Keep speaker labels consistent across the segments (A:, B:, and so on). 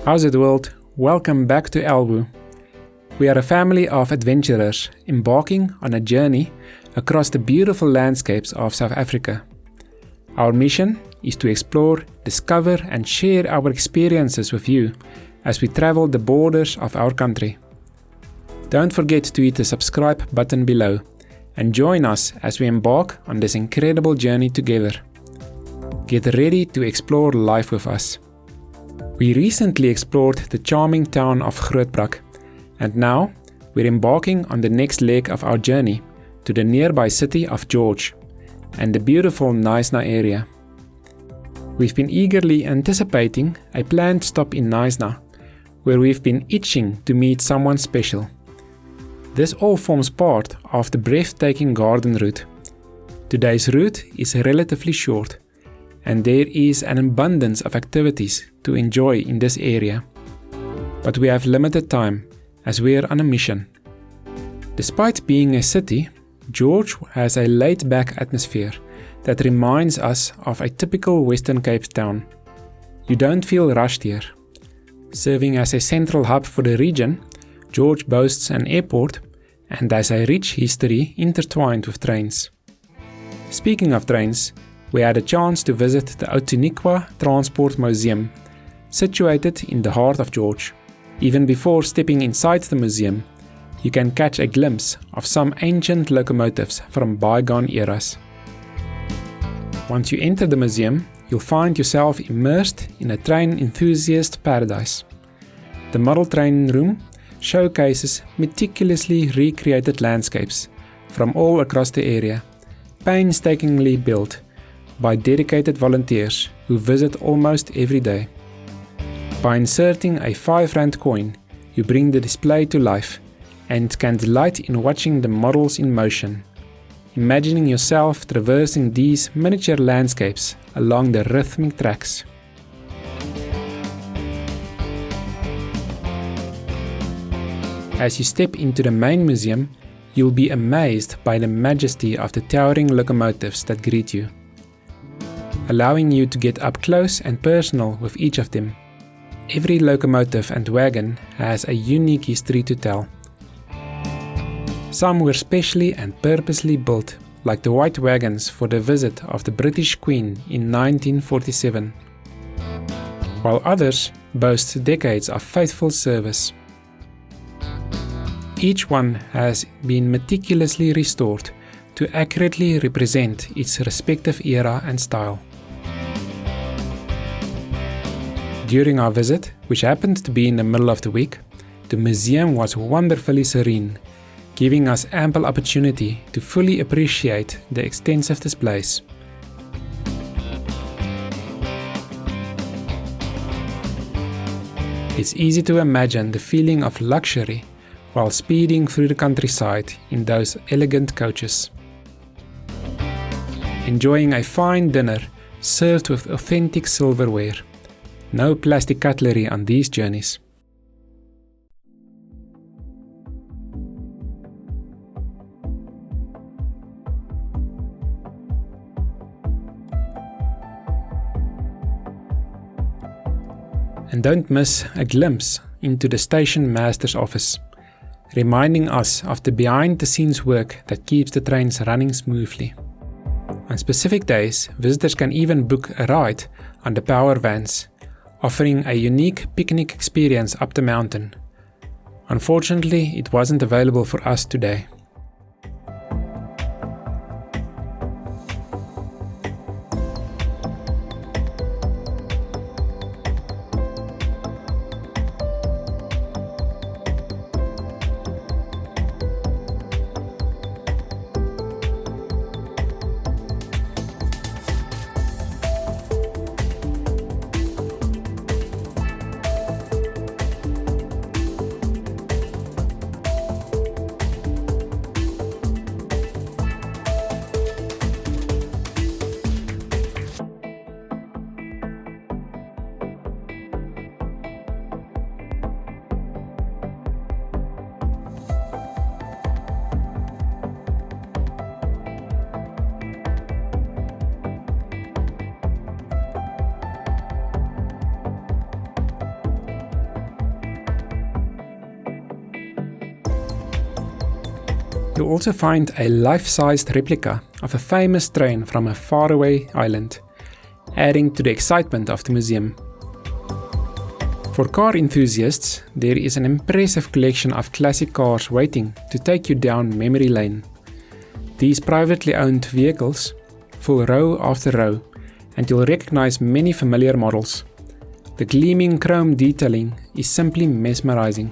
A: How's it, world? Welcome back to ELWU. We are a family of adventurers embarking on a journey across the beautiful landscapes of South Africa. Our mission is to explore, discover and share our experiences with you as we travel the borders of our country. Don't forget to hit the subscribe button below and join us as we embark on this incredible journey together. Get ready to explore life with us. We recently explored the charming town of Grootbrak, and now we're embarking on the next leg of our journey to the nearby city of George and the beautiful Knysna area. We've been eagerly anticipating a planned stop in Knysna, where we've been itching to meet someone special. This all forms part of the breathtaking garden route. Today's route is relatively short, and there is an abundance of activities to enjoy in this area. But we have limited time as we are on a mission. Despite being a city, George has a laid-back atmosphere that reminds us of a typical Western Cape town. You don't feel rushed here. Serving as a central hub for the region, George boasts an airport and has a rich history intertwined with trains. Speaking of trains, we had a chance to visit the Outeniqua Transport Museum, situated in the heart of George. Even before stepping inside the museum, you can catch a glimpse of some ancient locomotives from bygone eras. Once you enter the museum, you'll find yourself immersed in a train enthusiast paradise. The model train room showcases meticulously recreated landscapes from all across the area, painstakingly built by dedicated volunteers who visit almost every day. By inserting a 5 Rand coin, you bring the display to life and can delight in watching the models in motion, imagining yourself traversing these miniature landscapes along the rhythmic tracks. As you step into the main museum, you'll be amazed by the majesty of the towering locomotives that greet you, allowing you to get up close and personal with each of them. Every locomotive and wagon has a unique history to tell. Some were specially and purposely built, like the white wagons for the visit of the British Queen in 1947, while others boast decades of faithful service. Each one has been meticulously restored to accurately represent its respective era and style. During our visit, which happened to be in the middle of the week, the museum was wonderfully serene, giving us ample opportunity to fully appreciate the extensive displays. It's easy to imagine the feeling of luxury while speeding through the countryside in those elegant coaches. Enjoying a fine dinner served with authentic silverware. No plastic cutlery on these journeys. And don't miss a glimpse into the station master's office, reminding us of the behind-the-scenes work that keeps the trains running smoothly. On specific days, visitors can even book a ride on the power vans, offering a unique picnic experience up the mountain. Unfortunately, it wasn't available for us today. You'll also find a life-sized replica of a famous train from a faraway island, adding to the excitement of the museum. For car enthusiasts, there is an impressive collection of classic cars waiting to take you down memory lane. These privately owned vehicles fill row after row, and you'll recognize many familiar models. The gleaming chrome detailing is simply mesmerizing.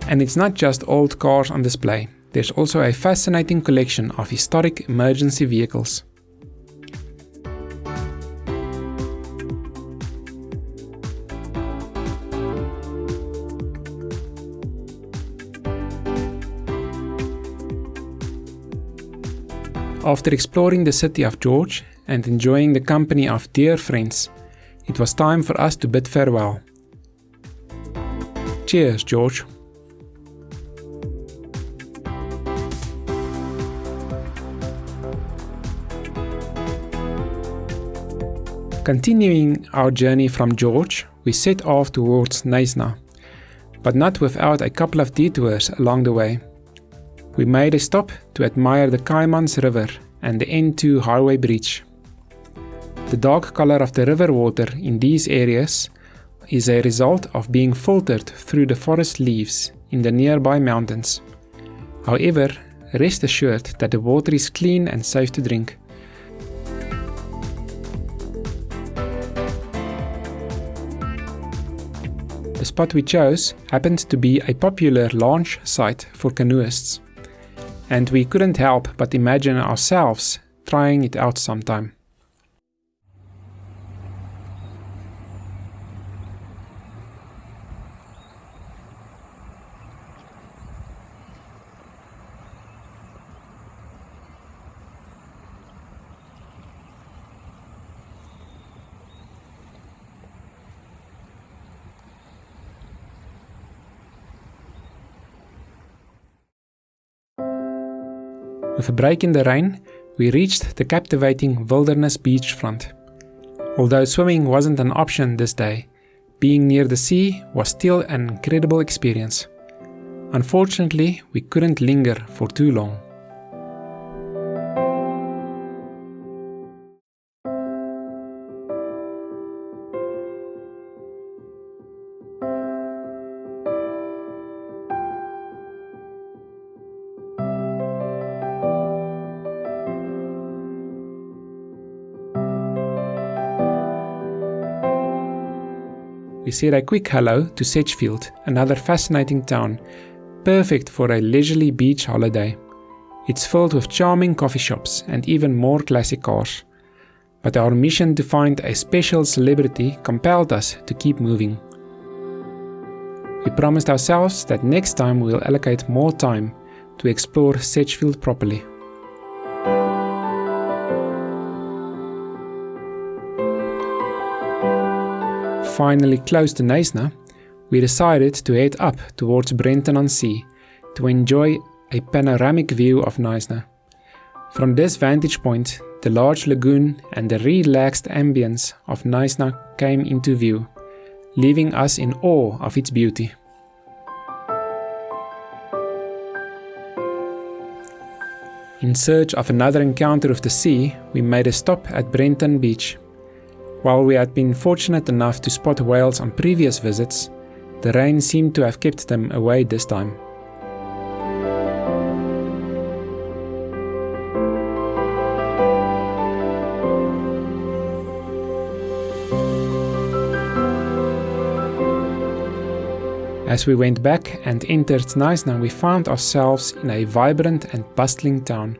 A: And it's not just old cars on display, there's also a fascinating collection of historic emergency vehicles. After exploring the city of George and enjoying the company of dear friends, it was time for us to bid farewell. Cheers, George. Continuing our journey from George, we set off towards Knysna, but not without a couple of detours along the way. We made a stop to admire the Caimans River and the N2 highway bridge. The dark color of the river water in these areas is a result of being filtered through the forest leaves in the nearby mountains. However, rest assured that the water is clean and safe to drink. The spot we chose happened to be a popular launch site for canoeists, and we couldn't help but imagine ourselves trying it out sometime. With a break in the rain, we reached the captivating wilderness beachfront. Although swimming wasn't an option this day, being near the sea was still an incredible experience. Unfortunately, we couldn't linger for too long. We said a quick hello to Sedgefield, another fascinating town, perfect for a leisurely beach holiday. It's filled with charming coffee shops and even more classic cars. But our mission to find a special celebrity compelled us to keep moving. We promised ourselves that next time we'll allocate more time to explore Sedgefield properly. Finally close to Knysna, we decided to head up towards Brenton-on-Sea to enjoy a panoramic view of Knysna. From this vantage point, the large lagoon and the relaxed ambience of Knysna came into view, leaving us in awe of its beauty. In search of another encounter with the sea, we made a stop at Brenton Beach. While we had been fortunate enough to spot whales on previous visits, the rain seemed to have kept them away this time. As we went back and entered Knysna, we found ourselves in a vibrant and bustling town,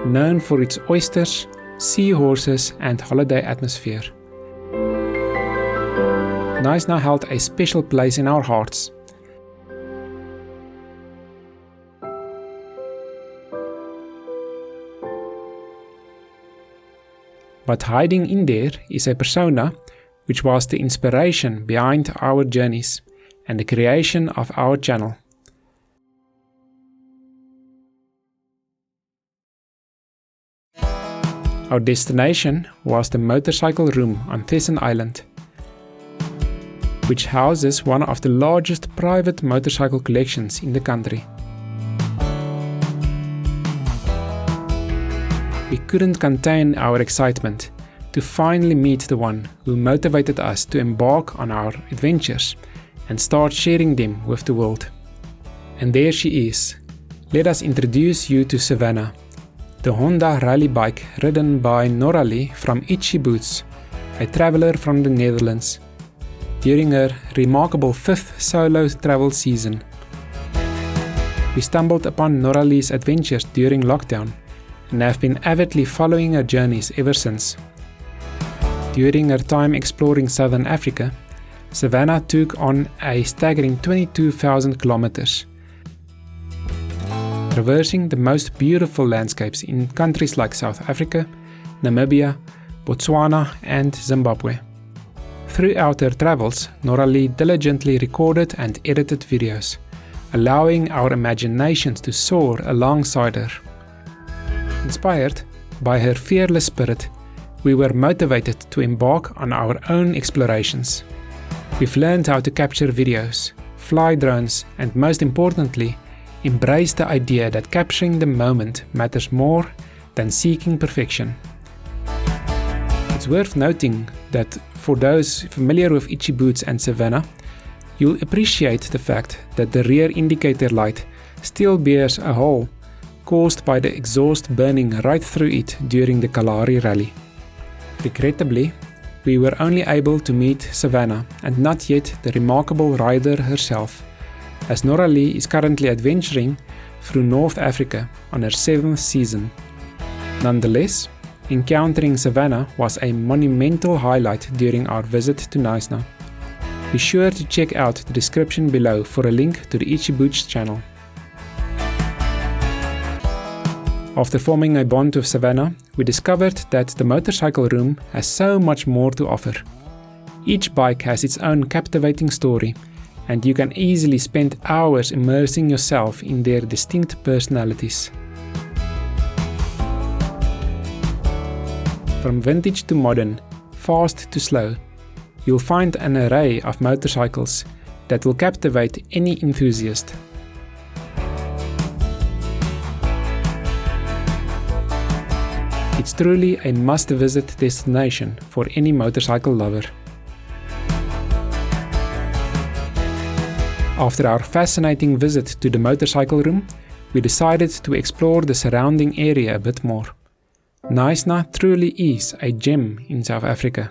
A: known for its oysters, seahorses and holiday atmosphere. Knysna held a special place in our hearts. But hiding in there is a persona which was the inspiration behind our journeys and the creation of our channel. Our destination was the Motorcycle Room on Thesan Island, which houses one of the largest private motorcycle collections in the country. We couldn't contain our excitement to finally meet the one who motivated us to embark on our adventures and start sharing them with the world. And there she is. Let us introduce you to Savannah, the Honda rally bike ridden by Noralie from Itchy Boots, a traveller from the Netherlands, during her remarkable 5th solo travel season. We stumbled upon Noralie's adventures during lockdown and have been avidly following her journeys ever since. During her time exploring Southern Africa, Savannah took on a staggering 22,000 kilometers, traversing the most beautiful landscapes in countries like South Africa, Namibia, Botswana and Zimbabwe. Throughout her travels, Noralie diligently recorded and edited videos, allowing our imaginations to soar alongside her. Inspired by her fearless spirit, we were motivated to embark on our own explorations. We've learned how to capture videos, fly drones, and most importantly, embrace the idea that capturing the moment matters more than seeking perfection. It's worth noting that for those familiar with Itchy Boots and Savannah, you'll appreciate the fact that the rear indicator light still bears a hole caused by the exhaust burning right through it during the Kalahari rally. Regrettably, we were only able to meet Savannah and not yet the remarkable rider herself, as Noralie is currently adventuring through North Africa on her 7th season. Nonetheless, encountering Savannah was a monumental highlight during our visit to Knysna. Be sure to check out the description below for a link to the Itchy Boots channel. After forming a bond with Savannah, we discovered that the Motorcycle Room has so much more to offer. Each bike has its own captivating story, and you can easily spend hours immersing yourself in their distinct personalities. From vintage to modern, fast to slow, you'll find an array of motorcycles that will captivate any enthusiast. It's truly a must-visit destination for any motorcycle lover. After our fascinating visit to the Motorcycle Room, we decided to explore the surrounding area a bit more. Knysna truly is a gem in South Africa.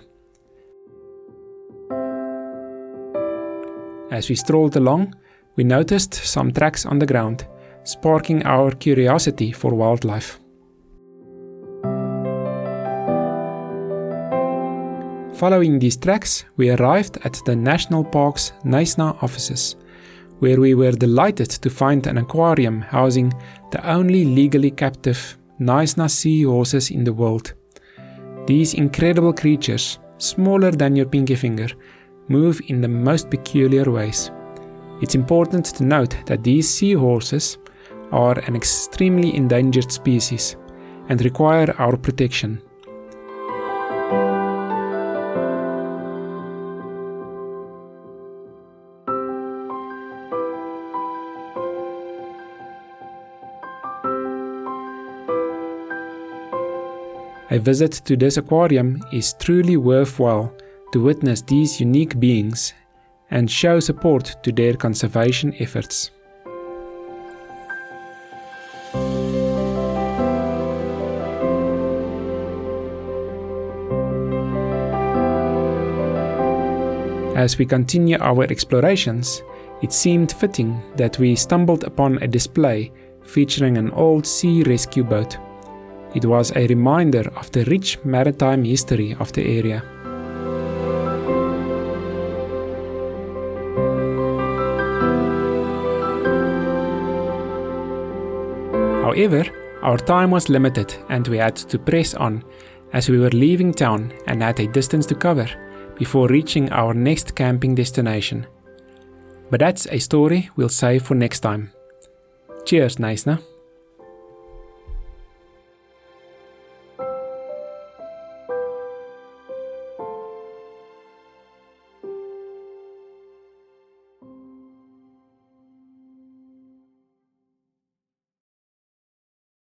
A: As we strolled along, we noticed some tracks on the ground, sparking our curiosity for wildlife. Following these tracks, we arrived at the National Park's Knysna offices, where we were delighted to find an aquarium housing the only legally captive Knysna seahorses in the world. These incredible creatures, smaller than your pinky finger, move in the most peculiar ways. It's important to note that these seahorses are an extremely endangered species and require our protection. A visit to this aquarium is truly worthwhile to witness these unique beings and show support to their conservation efforts. As we continue our explorations, it seemed fitting that we stumbled upon a display featuring an old sea rescue boat. It was a reminder of the rich maritime history of the area. However, our time was limited and we had to press on as we were leaving town and had a distance to cover before reaching our next camping destination. But that's a story we'll save for next time. Cheers, Knysna.